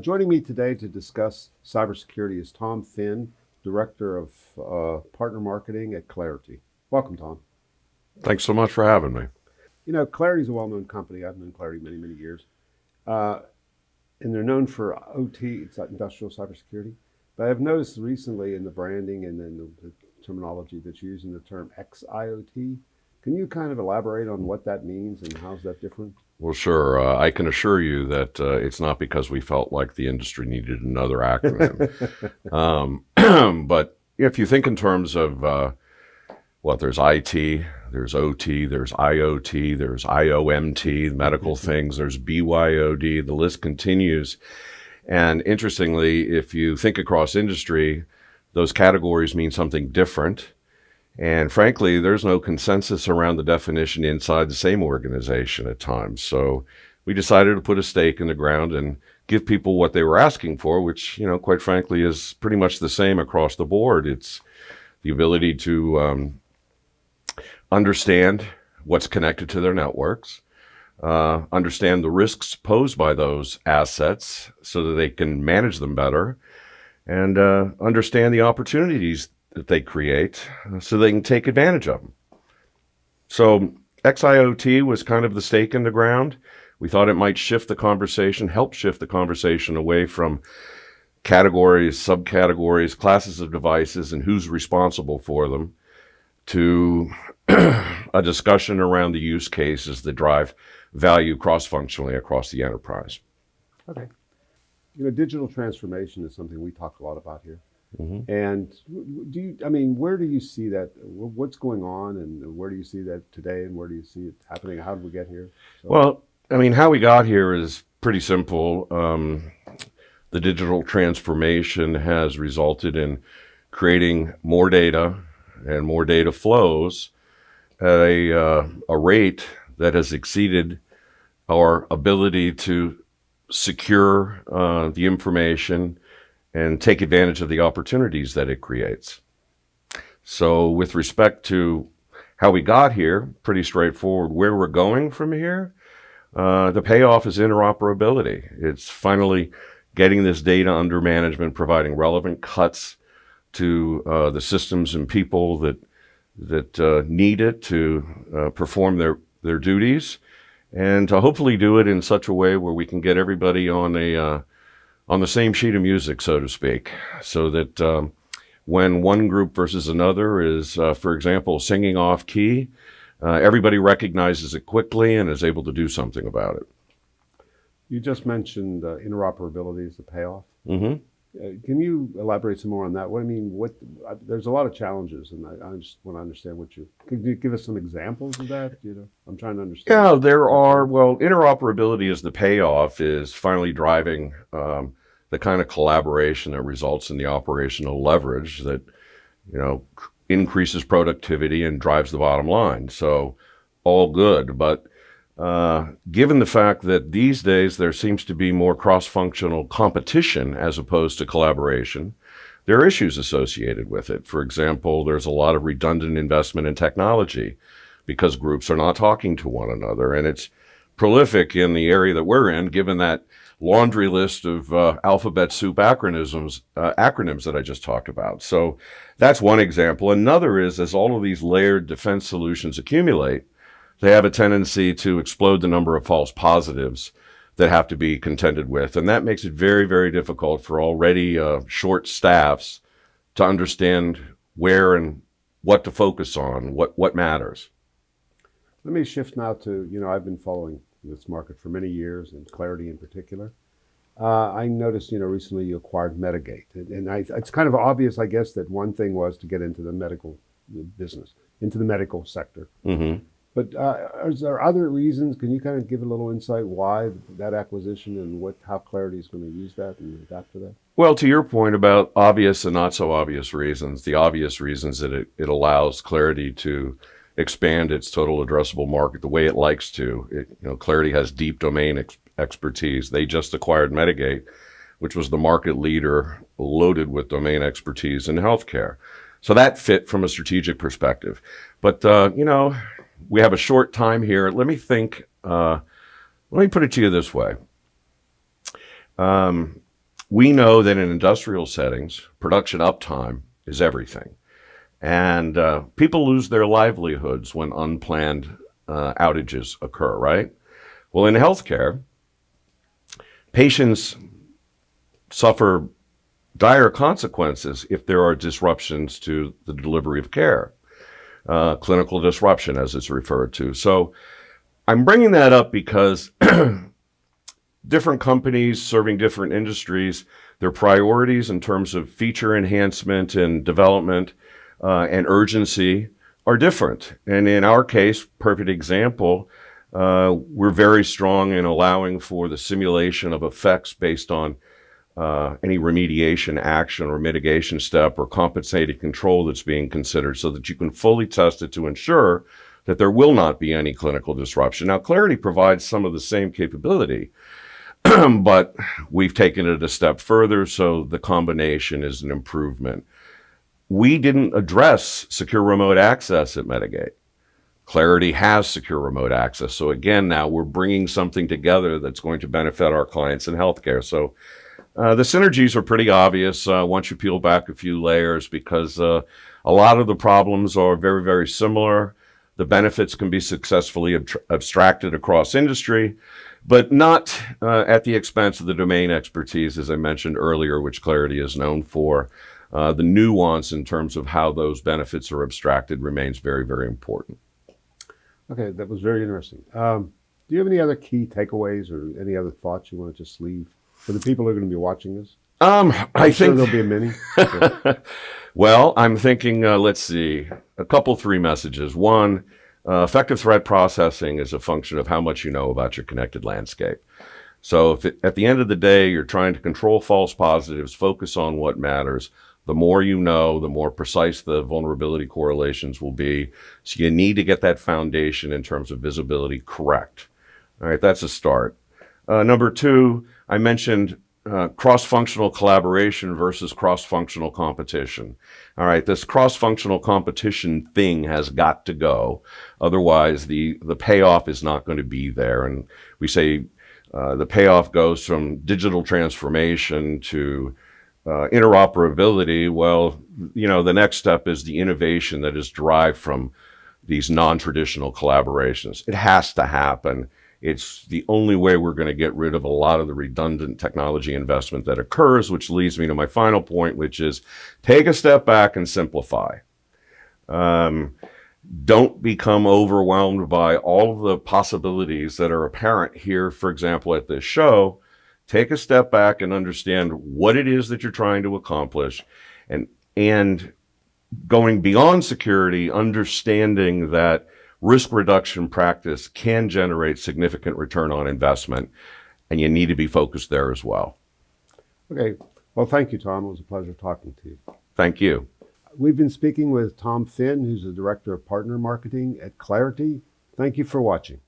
Joining me today to discuss cybersecurity is Tom Finn, Director of Partner Marketing at Claroty. Welcome, Tom. Thanks so much for having me. You know, Claroty is a well-known company. I've known Claroty many, many years. And they're known for OT, it's like Industrial Cybersecurity. But I've noticed recently in the branding and then the terminology that you're using the term XIoT. Can you kind of elaborate on what that means and how's that different? Well, sure. I can assure you that it's not because we felt like the industry needed another acronym. But if you think in terms of, there's IT, there's OT, there's IoT, there's IOMT, medical things, there's BYOD, the list continues. And interestingly, if you think across industry, those categories mean something different. And frankly, there's no consensus around the definition inside the same organization at times. So we decided to put a stake in the ground and give people what they were asking for, which, quite frankly, is pretty much the same across the board. It's the ability to understand what's connected to their networks, understand the risks posed by those assets so that they can manage them better, and understand the opportunities that they create so they can take advantage of them. So XIoT was kind of the stake in the ground. We thought it might help shift the conversation away from categories, subcategories, classes of devices, and who's responsible for them, to a discussion around the use cases that drive value cross-functionally across the enterprise. Okay. Digital transformation is something we talk a lot about here. Mm-hmm. And where do you see that? What's going on, and where do you see that today, and where do you see it happening? How did we get here? How we got here is pretty simple. The digital transformation has resulted in creating more data and more data flows at a rate that has exceeded our ability to secure the information and take advantage of the opportunities that it creates. So with respect to how we got here, pretty straightforward. Where we're going from here, the payoff is interoperability. It's finally getting this data under management, providing relevant cuts to the systems and people that need it to perform their duties, and to hopefully do it in such a way where we can get everybody on the same sheet of music, so to speak, so that when one group versus another is, for example, singing off key, everybody recognizes it quickly and is able to do something about it. You just mentioned interoperability as the payoff. Mm-hmm. Can you elaborate some more on that? There's a lot of challenges, and I just want to understand could you give us some examples of that? I'm trying to understand. Yeah, there are. Well, interoperability as the payoff is finally driving the kind of collaboration that results in the operational leverage that, increases productivity and drives the bottom line. So all good. But given the fact that these days there seems to be more cross-functional competition as opposed to collaboration, there are issues associated with it. For example, there's a lot of redundant investment in technology because groups are not talking to one another. And it's prolific in the area that we're in, given that laundry list of alphabet soup acronyms that I just talked about. So that's one example. Another is, as all of these layered defense solutions accumulate, they have a tendency to explode the number of false positives that have to be contended with. And that makes it very, very difficult for already short staffs to understand where and what to focus on, what matters. Let me shift now to, I've been following this market for many years, and Claroty in particular. I noticed, recently you acquired Medigate. And it's kind of obvious, I guess, that one thing was to get into the medical business, into the medical sector. Mm-hmm. But is there other reasons? Can you kind of give a little insight why that acquisition and how Claroty is going to use that and adapt to that? Well, to your point about obvious and not so obvious reasons, the obvious reasons that it allows Claroty to expand its total addressable market the way it likes to. Claroty has deep domain expertise. They just acquired Medigate, which was the market leader loaded with domain expertise in healthcare. So that fit from a strategic perspective. But, we have a short time here. Let me put it to you this way. We know that in industrial settings, production uptime is everything. And people lose their livelihoods when unplanned outages occur, right? Well, in healthcare, patients suffer dire consequences if there are disruptions to the delivery of care, clinical disruption, as it's referred to. So I'm bringing that up because different companies serving different industries, their priorities in terms of feature enhancement and development and urgency are different. And in our case, perfect example, we're very strong in allowing for the simulation of effects based on any remediation action or mitigation step or compensated control that's being considered so that you can fully test it to ensure that there will not be any clinical disruption. Now, Claroty provides some of the same capability, but we've taken it a step further, so the combination is an improvement. We didn't address secure remote access at Medigate. Claroty has secure remote access. So again, now we're bringing something together that's going to benefit our clients in healthcare. So the synergies are pretty obvious once you peel back a few layers, because a lot of the problems are very, very similar. The benefits can be successfully abstracted across industry, but not at the expense of the domain expertise, as I mentioned earlier, which Claroty is known for. The nuance in terms of how those benefits are abstracted remains very, very important. Okay, that was very interesting. Do you have any other key takeaways or any other thoughts you want to just leave for the people who are going to be watching this? I think there'll be a many. So. Well, I'm thinking, let's see, three messages. One, effective threat processing is a function of how much you know about your connected landscape. So if at the end of the day, you're trying to control false positives, focus on what matters, the more you know, the more precise the vulnerability correlations will be. So you need to get that foundation in terms of visibility correct. All right, that's a start. Number two, I mentioned cross-functional collaboration versus cross-functional competition. All right, this cross-functional competition thing has got to go. Otherwise, the payoff is not going to be there. And we say the payoff goes from digital transformation to interoperability. Well, you know, the next step is the innovation that is derived from these non-traditional collaborations. It has to happen. It's the only way we're going to get rid of a lot of the redundant technology investment that occurs, which leads me to my final point, which is take a step back and simplify. Don't become overwhelmed by all of the possibilities that are apparent here, for example, at this show. Take a step back and understand what it is that you're trying to accomplish, and going beyond security, understanding that risk reduction practice can generate significant return on investment, and you need to be focused there as well. Okay. Well, thank you, Tom. It was a pleasure talking to you. Thank you. We've been speaking with Tom Finn, who's the Director of Partner Marketing at Claroty. Thank you for watching.